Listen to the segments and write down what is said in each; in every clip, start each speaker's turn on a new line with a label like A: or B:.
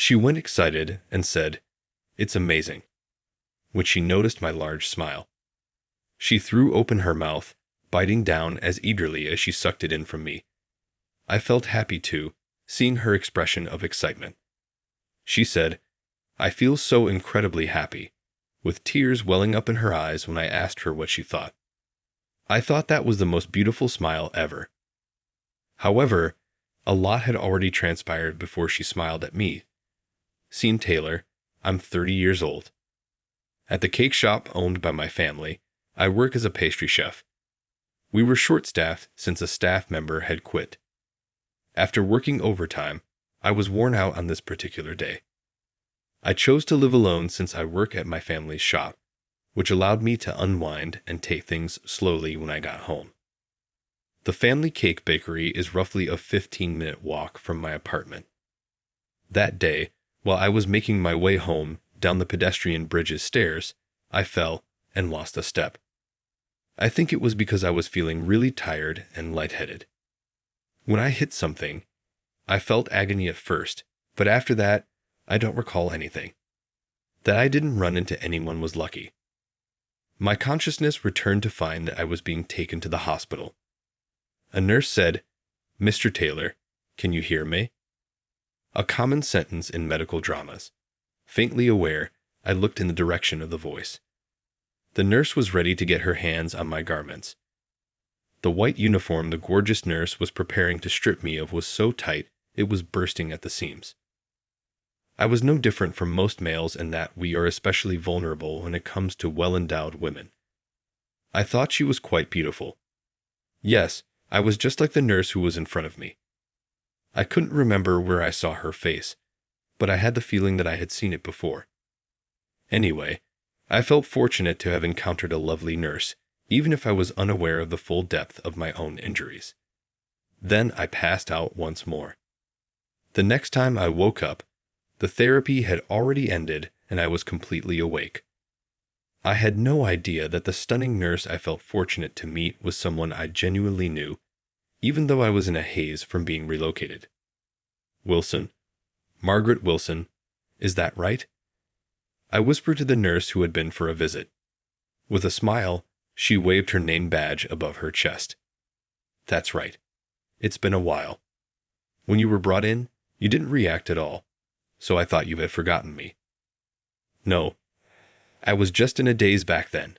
A: She went excited and said, "It's amazing," when she noticed my large smile. She threw open her mouth, biting down as eagerly as she sucked it in from me. I felt happy too, seeing her expression of excitement. She said, "I feel so incredibly happy," with tears welling up in her eyes when I asked her what she thought. I thought that was the most beautiful smile ever. However, a lot had already transpired before she smiled at me. Scene Taylor, I'm 30 years old. At the cake shop owned by my family, I work as a pastry chef. We were short-staffed since a staff member had quit. After working overtime, I was worn out on this particular day. I chose to live alone since I work at my family's shop, which allowed me to unwind and take things slowly when I got home. The family cake bakery is roughly a 15-minute walk from my apartment. That day, while I was making my way home down the pedestrian bridge's stairs, I fell and lost a step. I think it was because I was feeling really tired and lightheaded. When I hit something, I felt agony at first, but after that, I don't recall anything. That I didn't run into anyone was lucky. My consciousness returned to find that I was being taken to the hospital. A nurse said, "Mr. Taylor, can you hear me?" A common sentence in medical dramas. Faintly aware, I looked in the direction of the voice. The nurse was ready to get her hands on my garments. The white uniform the gorgeous nurse was preparing to strip me of was so tight it was bursting at the seams. I was no different from most males in that we are especially vulnerable when it comes to well-endowed women. I thought she was quite beautiful. Yes, I was just like the nurse who was in front of me. I couldn't remember where I saw her face, but I had the feeling that I had seen it before. Anyway, I felt fortunate to have encountered a lovely nurse, even if I was unaware of the full depth of my own injuries. Then I passed out once more. The next time I woke up, the therapy had already ended and I was completely awake. I had no idea that the stunning nurse I felt fortunate to meet was someone I genuinely knew, even though I was in a haze from being relocated. Wilson. Margaret Wilson. Is that right? I whispered to the nurse who had been for a visit. With a smile, she waved her name badge above her chest. That's right. It's been a while. When you were brought in, you didn't react at all, so I thought you had forgotten me. No. I was just in a daze back then.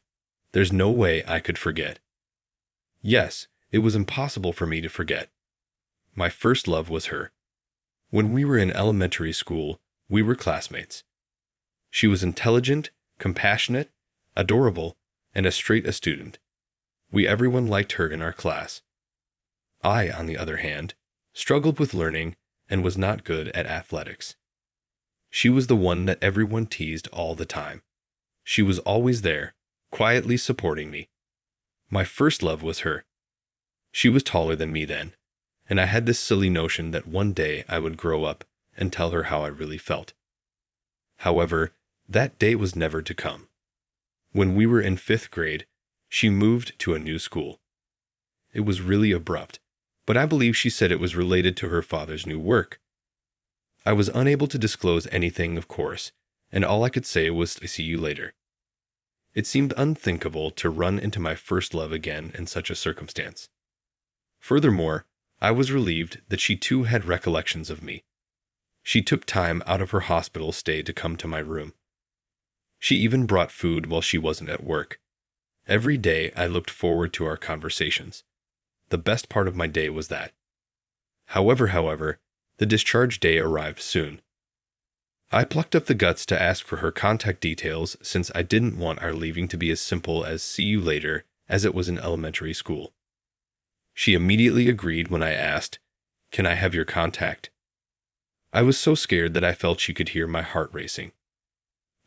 A: There's no way I could forget. Yes, it was impossible for me to forget. My first love was her. When we were in elementary school, we were classmates. She was intelligent, compassionate, adorable, and as straight a student. Everyone liked her in our class. I, on the other hand, struggled with learning and was not good at athletics. She was the one that everyone teased all the time. She was always there, quietly supporting me. My first love was her. She was taller than me then, and I had this silly notion that one day I would grow up and tell her how I really felt. However, that day was never to come. When we were in 5th grade, she moved to a new school. It was really abrupt, but I believe she said it was related to her father's new work. I was unable to disclose anything, of course, and all I could say was, "I see you later." It seemed unthinkable to run into my first love again in such a circumstance. Furthermore, I was relieved that she too had recollections of me. She took time out of her hospital stay to come to my room. She even brought food while she wasn't at work. Every day I looked forward to our conversations. The best part of my day was that. However, the discharge day arrived soon. I plucked up the guts to ask for her contact details since I didn't want our leaving to be as simple as "see you later" as it was in elementary school. She immediately agreed when I asked, "Can I have your contact?" I was so scared that I felt she could hear my heart racing.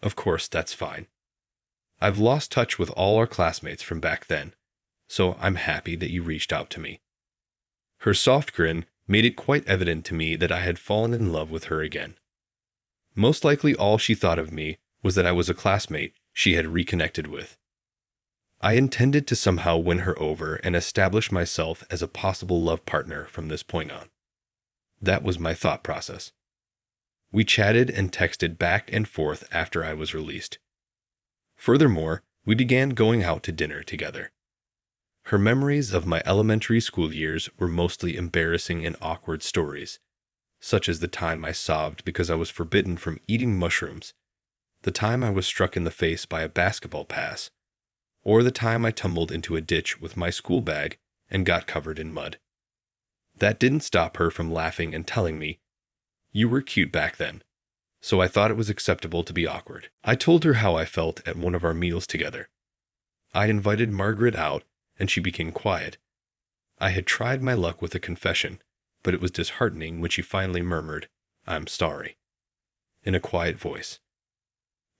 A: Of course, that's fine. I've lost touch with all our classmates from back then, so I'm happy that you reached out to me. Her soft grin made it quite evident to me that I had fallen in love with her again. Most likely all she thought of me was that I was a classmate she had reconnected with. I intended to somehow win her over and establish myself as a possible love partner from this point on. That was my thought process. We chatted and texted back and forth after I was released. Furthermore, we began going out to dinner together. Her memories of my elementary school years were mostly embarrassing and awkward stories, such as the time I sobbed because I was forbidden from eating mushrooms, the time I was struck in the face by a basketball pass, or the time I tumbled into a ditch with my school bag and got covered in mud. That didn't stop her from laughing and telling me, "You were cute back then," so I thought it was acceptable to be awkward. I told her how I felt at one of our meals together. I invited Margaret out, and she became quiet. I had tried my luck with a confession, but it was disheartening when she finally murmured, "I'm sorry," in a quiet voice.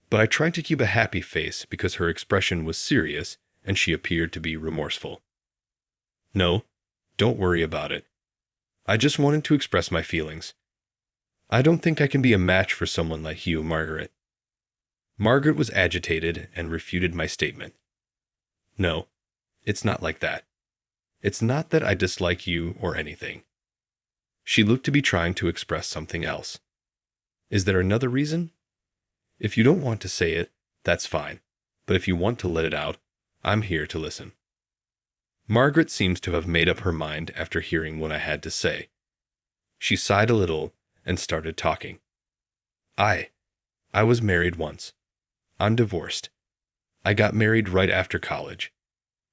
A: But I tried to keep a happy face because her expression was serious and she appeared to be remorseful. "No, don't worry about it. I just wanted to express my feelings. I don't think I can be a match for someone like you, Margaret." Margaret was agitated and refuted my statement. "No, it's not like that. It's not that I dislike you or anything." She looked to be trying to express something else. "Is there another reason? If you don't want to say it, that's fine, but if you want to let it out, I'm here to listen." Margaret seems to have made up her mind after hearing what I had to say. She sighed a little and started talking. I was married once. I'm divorced. I got married right after college.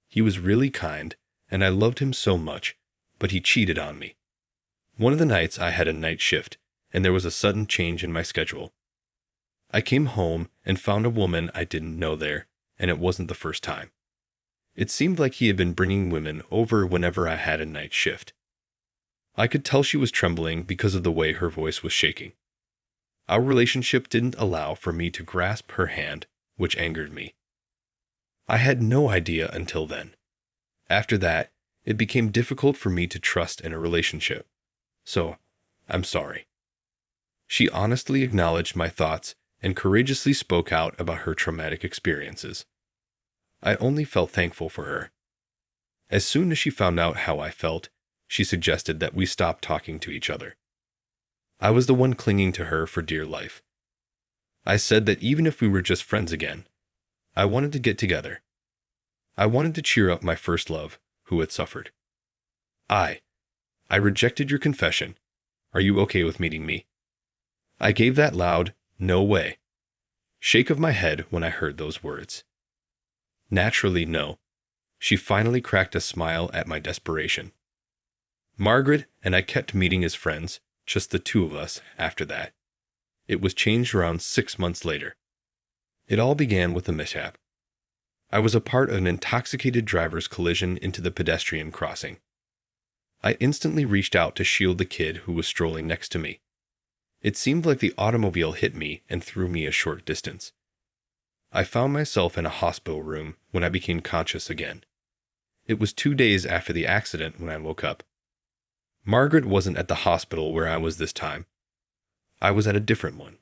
A: He was really kind, and I loved him so much, but he cheated on me. One of the nights I had a night shift, and there was a sudden change in my schedule. I came home and found a woman I didn't know there, and it wasn't the first time. It seemed like he had been bringing women over whenever I had a night shift. I could tell she was trembling because of the way her voice was shaking. Our relationship didn't allow for me to grasp her hand, which angered me. I had no idea until then. After that, it became difficult for me to trust in a relationship. So, I'm sorry. She honestly acknowledged my thoughts and courageously spoke out about her traumatic experiences. I only felt thankful for her. As soon as she found out how I felt, she suggested that we stop talking to each other. I was the one clinging to her for dear life. I said that even if we were just friends again, I wanted to get together. I wanted to cheer up my first love, who had suffered. I rejected your confession. Are you okay with meeting me?" I gave that loud, "No way" shake of my head when I heard those words. Naturally, no. She finally cracked a smile at my desperation. Margaret and I kept meeting as friends, just the two of us, after that. It was changed around 6 months later. It all began with a mishap. I was a part of an intoxicated driver's collision into the pedestrian crossing. I instantly reached out to shield the kid who was strolling next to me. It seemed like the automobile hit me and threw me a short distance. I found myself in a hospital room when I became conscious again. It was 2 days after the accident when I woke up. Margaret wasn't at the hospital where I was this time. I was at a different one.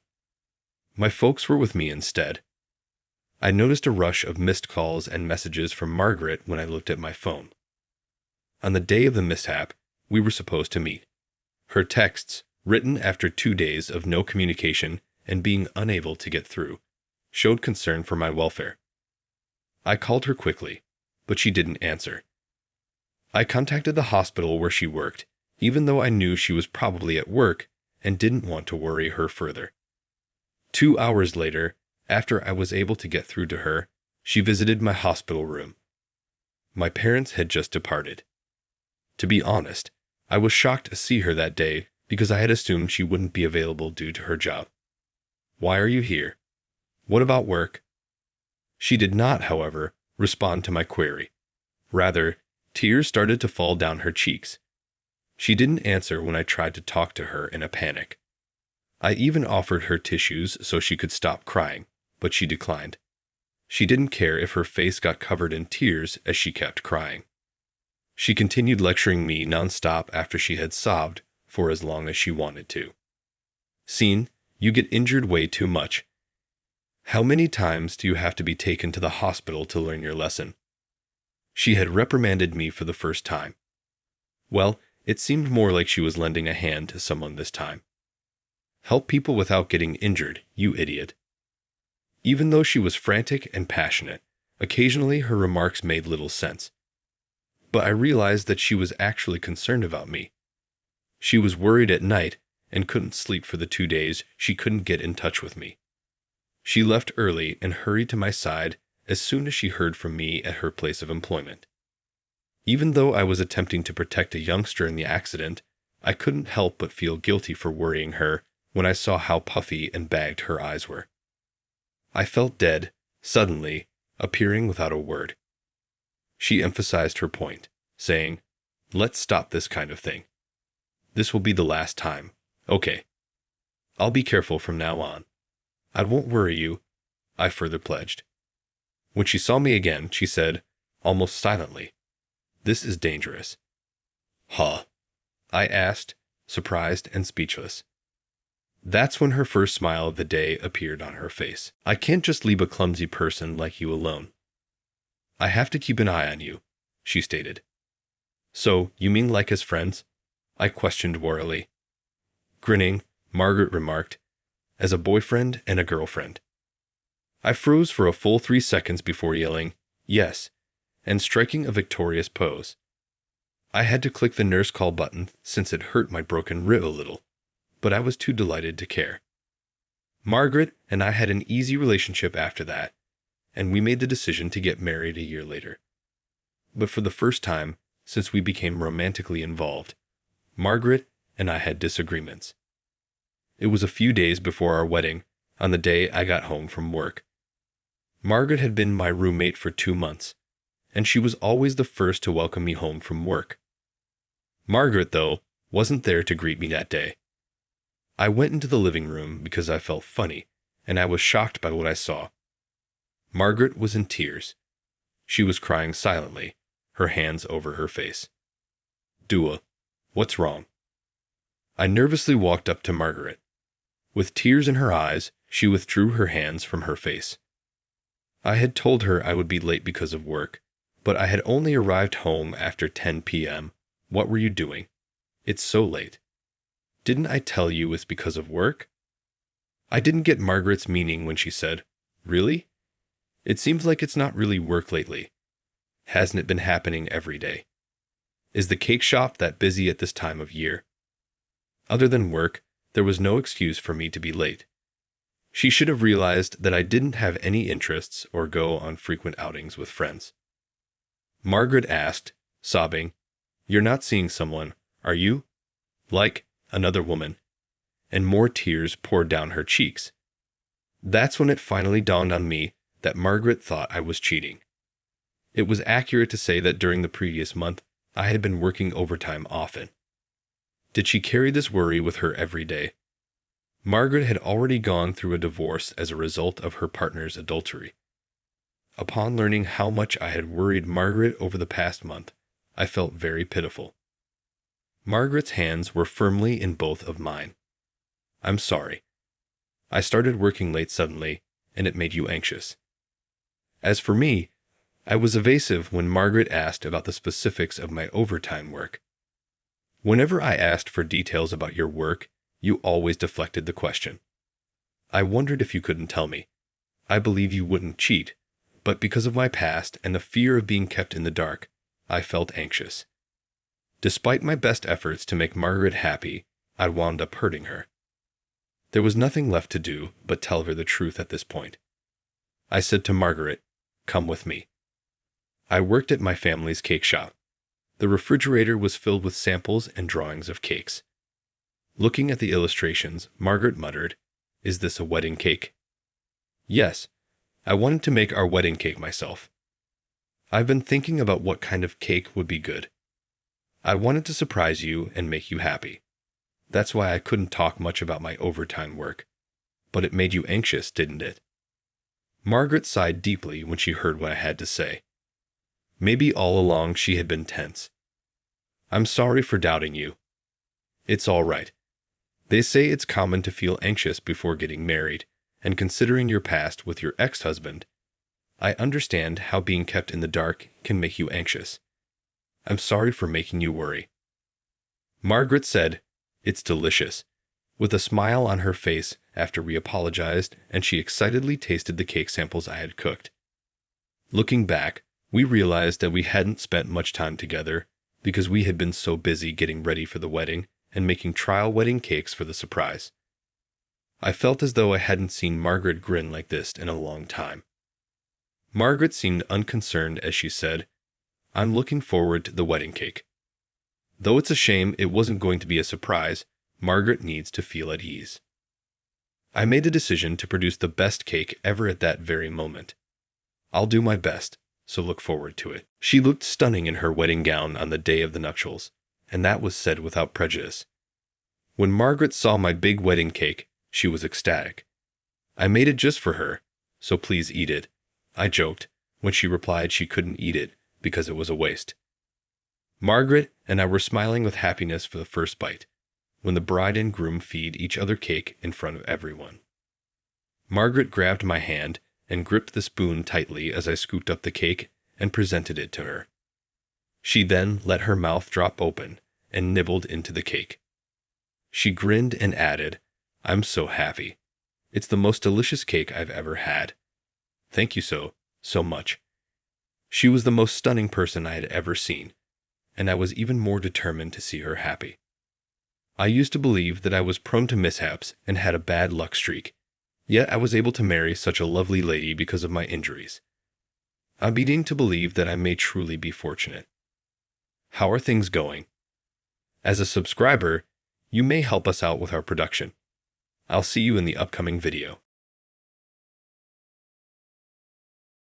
A: My folks were with me instead. I noticed a rush of missed calls and messages from Margaret when I looked at my phone. On the day of the mishap, we were supposed to meet. Her texts, written after 2 days of no communication and being unable to get through, showed concern for my welfare. I called her quickly, but she didn't answer. I contacted the hospital where she worked, even though I knew she was probably at work and didn't want to worry her further. 2 hours later, after I was able to get through to her, she visited my hospital room. My parents had just departed. To be honest, I was shocked to see her that day because I had assumed she wouldn't be available due to her job. "Why are you here? What about work?" She did not, however, respond to my query. Rather, tears started to fall down her cheeks. She didn't answer when I tried to talk to her in a panic. I even offered her tissues so she could stop crying, but she declined. She didn't care if her face got covered in tears as she kept crying. She continued lecturing me nonstop after she had sobbed for as long as she wanted to. "Scene, you get injured way too much. How many times do you have to be taken to the hospital to learn your lesson?" She had reprimanded me for the first time. Well, it seemed more like she was lending a hand to someone this time. Help people without getting injured, you idiot. Even though she was frantic and passionate, occasionally her remarks made little sense. But I realized that she was actually concerned about me. She was worried at night and couldn't sleep for the 2 days she couldn't get in touch with me. She left early and hurried to my side as soon as she heard from me at her place of employment. Even though I was attempting to protect a youngster in the accident, I couldn't help but feel guilty for worrying her when I saw how puffy and bagged her eyes were. I felt dead, suddenly, appearing without a word. She emphasized her point, saying, "Let's stop this kind of thing. This will be the last time, okay? I'll be careful from now on. I won't worry you," I further pledged. When she saw me again, she said, almost silently, "This is dangerous." "Huh?" I asked, surprised and speechless. That's when her first smile of the day appeared on her face. "I can't just leave a clumsy person like you alone. I have to keep an eye on you," she stated. "So, you mean like as friends?" I questioned warily. Grinning, Margaret remarked, "As a boyfriend and a girlfriend." I froze for a full 3 seconds before yelling, "Yes," and striking a victorious pose. I had to click the nurse call button since it hurt my broken rib a little, but I was too delighted to care. Margaret and I had an easy relationship after that, and we made the decision to get married a year later. But for the first time since we became romantically involved, Margaret and I had disagreements. It was a few days before our wedding, on the day I got home from work. Margaret had been my roommate for 2 months, and she was always the first to welcome me home from work. Margaret, though, wasn't there to greet me that day. I went into the living room because I felt funny, and I was shocked by what I saw. Margaret was in tears. She was crying silently, her hands over her face. "Dua, what's wrong?" I nervously walked up to Margaret. With tears in her eyes, she withdrew her hands from her face. I had told her I would be late because of work, but I had only arrived home after 10 p.m. What were you doing? It's so late. Didn't I tell you it's because of work? I didn't get Margaret's meaning when she said, "Really? It seems like it's not really work lately. Hasn't it been happening every day? Is the cake shop that busy at this time of year?" Other than work, there was no excuse for me to be late. She should have realized that I didn't have any interests or go on frequent outings with friends. Margaret asked, sobbing, "You're not seeing someone, are you? Like another woman?" And more tears poured down her cheeks. That's when it finally dawned on me that Margaret thought I was cheating. It was accurate to say that during the previous month, I had been working overtime often. Did she carry this worry with her every day? Margaret had already gone through a divorce as a result of her partner's adultery. Upon learning how much I had worried Margaret over the past month, I felt very pitiful. Margaret's hands were firmly in both of mine. "I'm sorry. I started working late suddenly, and it made you anxious." As for me, I was evasive when Margaret asked about the specifics of my overtime work. Whenever I asked for details about your work, you always deflected the question. I wondered if you couldn't tell me. I believe you wouldn't cheat, but because of my past and the fear of being kept in the dark, I felt anxious. Despite my best efforts to make Margaret happy, I wound up hurting her. There was nothing left to do but tell her the truth at this point. I said to Margaret, "Come with me." I worked at my family's cake shop. The refrigerator was filled with samples and drawings of cakes. Looking at the illustrations, Margaret muttered, "Is this a wedding cake?" Yes, I wanted to make our wedding cake myself. I've been thinking about what kind of cake would be good. I wanted to surprise you and make you happy. That's why I couldn't talk much about my overtime work. But it made you anxious, didn't it? Margaret sighed deeply when she heard what I had to say. Maybe all along she had been tense. "I'm sorry for doubting you. It's all right. They say it's common to feel anxious before getting married, and considering your past with your ex-husband, I understand how being kept in the dark can make you anxious. I'm sorry for making you worry." Margaret said, "It's delicious. with a smile on her face after we apologized and she excitedly tasted the cake samples I had cooked. Looking back, we realized that we hadn't spent much time together because we had been so busy getting ready for the wedding and making trial wedding cakes for the surprise. I felt as though I hadn't seen Margaret grin like this in a long time. Margaret seemed unconcerned as she said, "I'm looking forward to the wedding cake." Though it's a shame it wasn't going to be a surprise, Margaret needs to feel at ease. I made a decision to produce the best cake ever at that very moment. I'll do my best, so look forward to it. She looked stunning in her wedding gown on the day of the nuptials, and that was said without prejudice. When Margaret saw my big wedding cake, she was ecstatic. "I made it just for her, so please eat it," I joked, when she replied she couldn't eat it because it was a waste. Margaret and I were smiling with happiness for the first bite, when the bride and groom feed each other cake in front of everyone. Margaret grabbed my hand and gripped the spoon tightly as I scooped up the cake and presented it to her. She then let her mouth drop open and nibbled into the cake. She grinned and added, "I'm so happy. It's the most delicious cake I've ever had. Thank you so much." She was the most stunning person I had ever seen, and I was even more determined to see her happy. I used to believe that I was prone to mishaps and had a bad luck streak, yet I was able to marry such a lovely lady because of my injuries. I'm beginning to believe that I may truly be fortunate. How are things going? As a subscriber, you may help us out with our production. I'll see you in the upcoming video.